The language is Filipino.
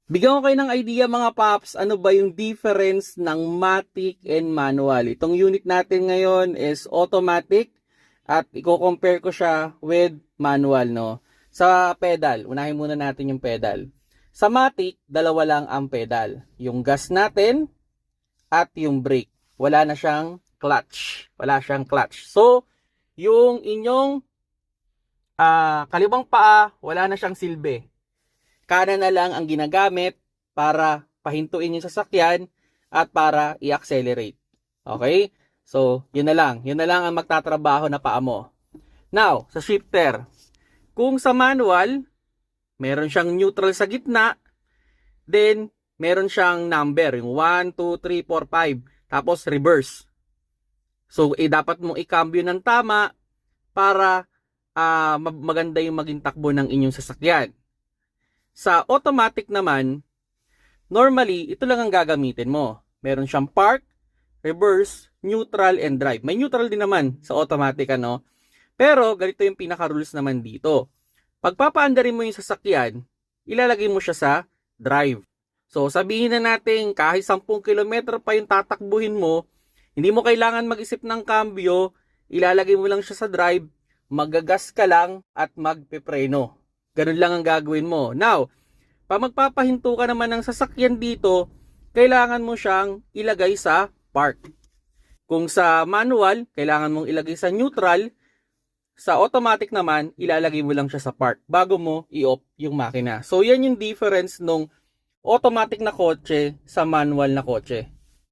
Bigyan ko kayo ng idea mga paps, ano ba yung difference ng matic and manual. Itong unit natin ngayon is automatic at i-compare ko siya with manual, no? Sa pedal, unahin muna natin yung pedal. Sa matic, dalawa lang ang pedal. Yung gas natin at yung brake. Wala na siyang clutch. Wala siyang clutch. So, yung inyong kaliwang paa, wala na siyang silbi. Kanan na lang ang ginagamit para pahintuin yung sasakyan at para i-accelerate. Okay? So, yun na lang. Yun na lang ang magtatrabaho na paa mo. Now, sa shifter. Kung sa manual, meron siyang neutral sa gitna, then meron siyang number, yung 1, 2, 3, 4, 5, tapos reverse. So, dapat mong i-cambio ng tama para maganda yung maging takbo ng inyong sasakyan. Sa automatic naman, normally, ito lang ang gagamitin mo. Meron siyang park, reverse, neutral, and drive. May neutral din naman sa automatic, ano? Pero, ganito yung pinaka-rules naman dito. Pagpapaandarin mo yung sasakyan, ilalagay mo siya sa drive. So, sabihin na natin, kahit 10 km pa yung tatakbuhin mo, hindi mo kailangan mag-isip ng cambio, ilalagay mo lang siya sa drive, magagas ka lang at magpepreno. Ganun lang ang gagawin mo. Now, pag magpapahinto ka naman ng sasakyan dito, kailangan mo siyang ilagay sa park. Kung sa manual, kailangan mong ilagay sa neutral. Sa automatic naman, ilalagay mo lang siya sa park bago mo i-off yung makina. So, yan yung difference nung automatic na kotse sa manual na kotse.